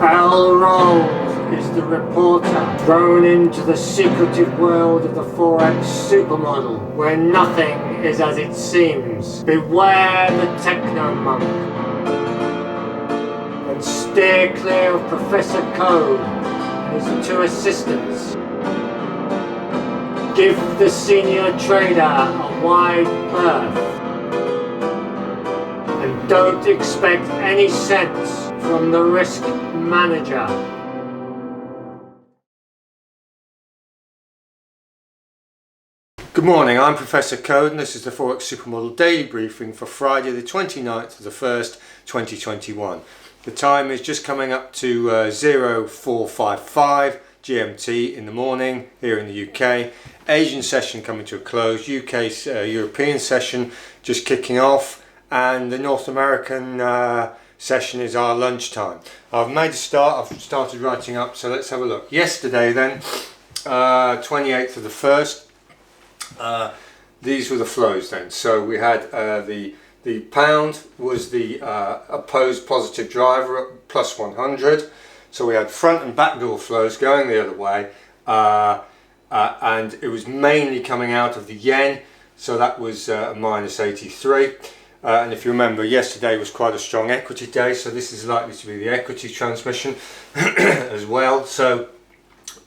Barrel rolls is the reporter thrown into the secretive world of the Forex Super Model, where nothing is as it seems. Beware the techno-monk, and steer clear of Professor Code and his two assistants. Give the senior trader a wide berth, and don't expect any sense from the risk manager. Good morning, I'm Professor Code and this is the Forex Super Model daily briefing for Friday the 29th of the 1st, 2021. The time is just coming up to 0455 GMT in the morning here in the UK. Asian session coming to a close, UK's European session just kicking off, and the North American session is our lunchtime. I've made a start, I've started writing up, so let's have a look. Yesterday then, 28th of the 1st, these were the flows then. So we had the pound was the opposed positive driver at plus 100. So we had front and back door flows going the other way, and it was mainly coming out of the yen. So that was minus 83. And if you remember, yesterday was quite a strong equity day, so this is likely to be the equity transmission as well. So,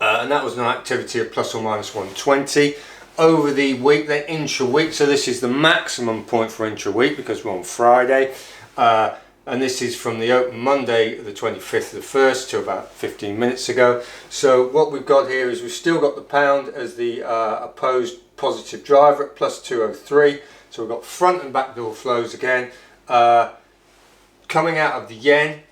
and that was an activity of plus or minus 120. Over the week, then intra-week, so this is the maximum point for intra-week because we're on Friday. And this is from the open Monday, the 25th of the 1st, to about 15 minutes ago. So what we've got here is we've still got the pound as the opposed positive driver at plus 203. So we've got front and back door flows again, coming out of the yen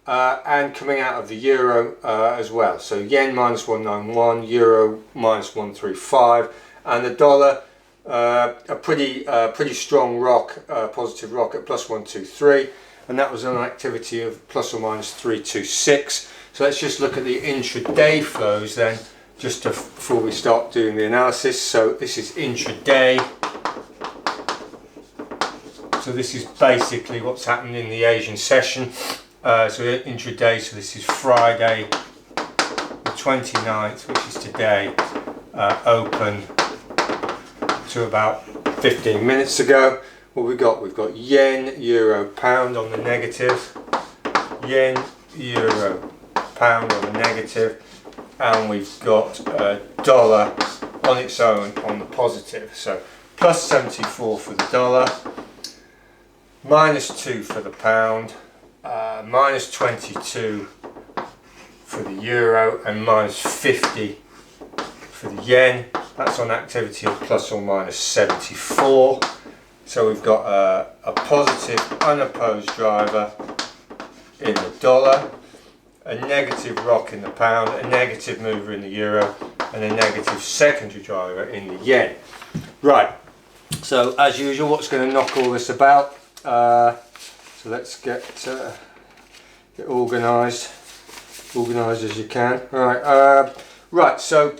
and coming out of the euro as well. So yen minus 191, euro minus 135, and the dollar a pretty strong rock, positive rock at plus 123, and that was an activity of plus or minus 326. So let's just look at the intraday flows then, just before we start doing the analysis. So this is intraday. So this is basically what's happened in the Asian session. So intraday, so this is Friday the 29th, which is today, open to about 15 minutes ago. What we've got yen, euro, pound on the negative, yen, euro, pound on the negative, and we've got dollar on its own on the positive. So plus 74 for the dollar, minus 2 for the pound, minus 22 for the euro, and minus 50 for the yen. That's on activity of plus or minus 74. So we've got a positive unopposed driver in the dollar, a negative rock in the pound, a negative mover in the euro, and a negative secondary driver in the yen. Right, so as usual, what's going to knock all this about? So let's get organised as you can. Right, so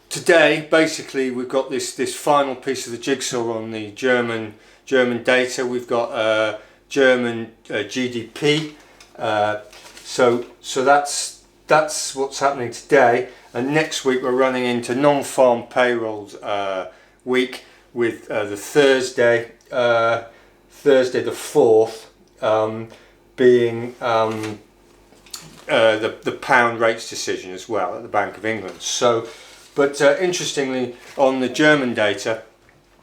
today basically we've got this final piece of the jigsaw on the German data. We've got German GDP. So that's what's happening today. And next week we're running into non-farm payrolls week, with the Thursday the 4th being the pound rates decision as well at the Bank of England. So, but interestingly, on the German data,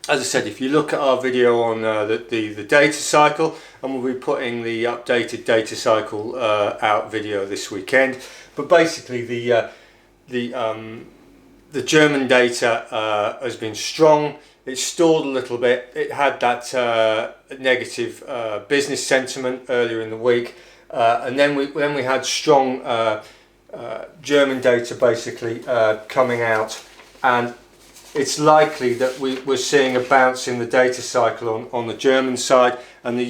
as I said, if you look at our video on the data cycle, and we'll be putting the updated data cycle out video this weekend. But basically, the German data has been strong. It stalled a little bit. It had that negative business sentiment earlier in the week, and then we had strong German data basically coming out, and it's likely that we're seeing a bounce in the data cycle on the German side, and the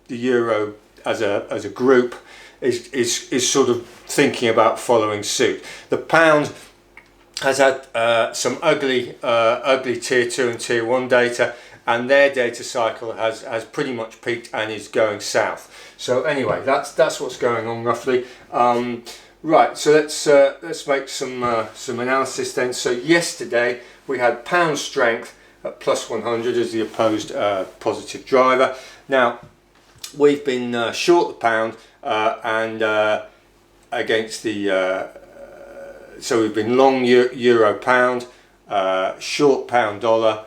euro as a group is sort of thinking about following suit. The pound has had some ugly tier 2 and tier 1 data, and their data cycle has pretty much peaked and is going south. So anyway, that's what's going on roughly. Right, so let's make some analysis then. So yesterday we had pound strength at plus 100 as the opposed positive driver. Now we've been short the pound and against the so we've been long euro pound, short pound dollar,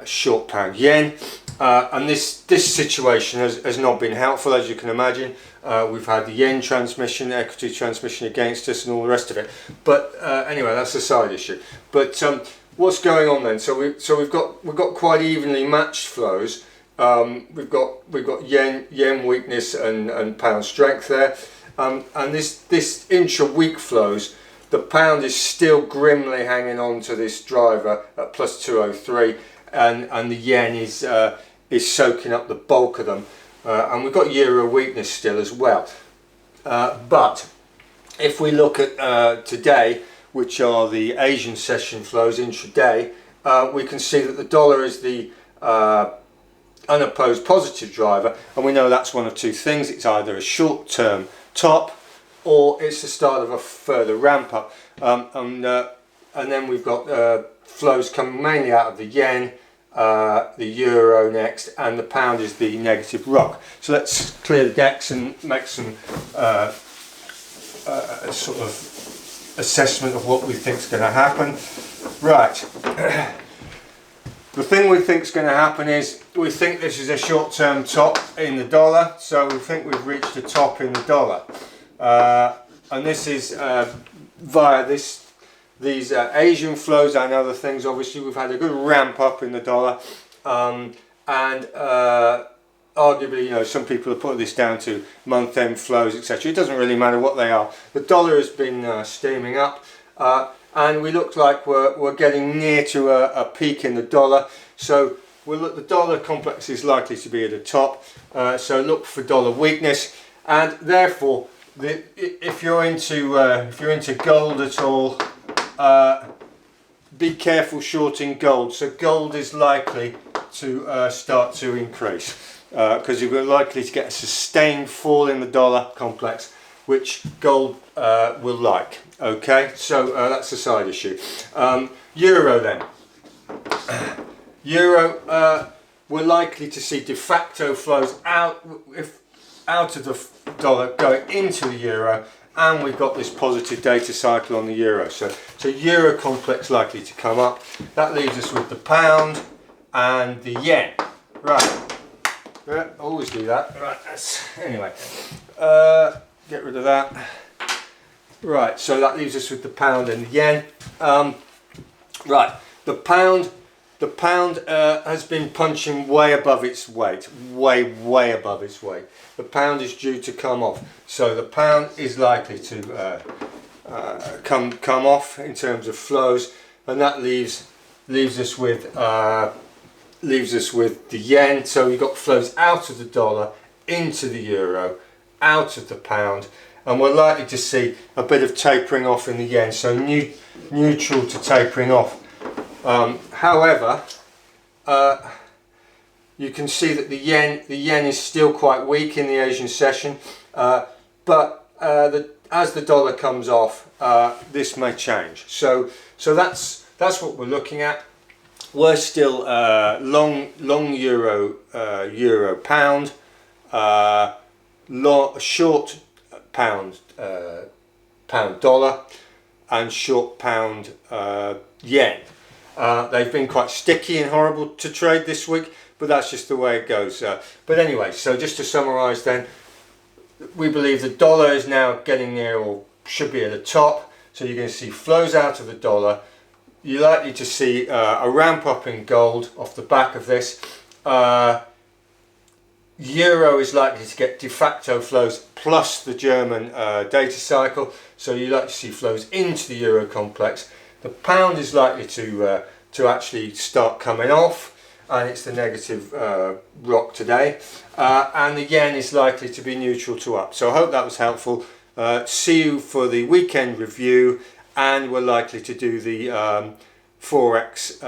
short pound yen, and this situation has not been helpful, as you can imagine. We've had the yen transmission, equity transmission against us, and all the rest of it. But anyway, that's a side issue. But what's going on then? So we've got quite evenly matched flows. We've got yen weakness and pound strength there, and this intra-week flows. The pound is still grimly hanging on to this driver at plus 203, and the yen is soaking up the bulk of them, and we've got euro weakness still as well. But if we look at today, which are the Asian session flows intraday, we can see that the dollar is the unopposed positive driver, and we know that's one of two things. It's either a short-term top or it's the start of a further ramp up, and then we've got flows coming mainly out of the yen, the euro next, and the pound is the negative rock. So let's clear the decks and make some sort of assessment of what we think is going to happen. Right. The thing we think is going to happen is we think this is a short-term top in the dollar, so we think we've reached a top in the dollar, and this is via these Asian flows and other things. Obviously we've had a good ramp up in the dollar, and arguably, some people have put this down to month-end flows, etc. It doesn't really matter what they are. The dollar has been steaming up, and we look like we're getting near to a peak in the dollar. So the dollar complex is likely to be at the top. So look for dollar weakness, and therefore, if you're into gold at all, be careful shorting gold. So gold is likely to start to increase because you're likely to get a sustained fall in the dollar complex, which gold will like. Okay, so that's a side issue. Euro then. Euro, we're likely to see de facto flows out of the dollar going into the euro, and we've got this positive data cycle on the euro. So euro complex likely to come up. That leaves us with the pound and the yen. Right. Yeah, always do that. Right. Anyway. Get rid of that. Right. So that leaves us with the pound and the yen. Right. The pound has been punching way above its weight. Way above its weight. The pound is due to come off. So the pound is likely to come off in terms of flows, and that leaves us with the yen. So we've got flows out of the dollar into the euro, out of the pound, and we're likely to see a bit of tapering off in the yen. So neutral to tapering off. However, you can see that the yen is still quite weak in the Asian session, but as the dollar comes off, this may change. So that's what we're looking at. We're still long euro pound, short pound dollar, and short pound yen. They've been quite sticky and horrible to trade this week, but that's just the way it goes. But anyway, so just to summarise then, we believe the dollar is now getting near, or should be at the top, so you're going to see flows out of the dollar. You're likely to see a ramp up in gold off the back of this. Euro is likely to get de facto flows plus the German data cycle, so you like to see flows into the euro complex. The pound is likely to actually start coming off, and it's the negative rock today, and the yen is likely to be neutral to up. So I hope that was helpful. See you for the weekend review, and we're likely to do the Forex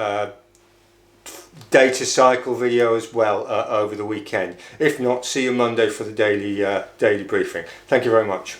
data cycle video as well over the weekend. If not, see you Monday for the daily briefing. Thank you very much.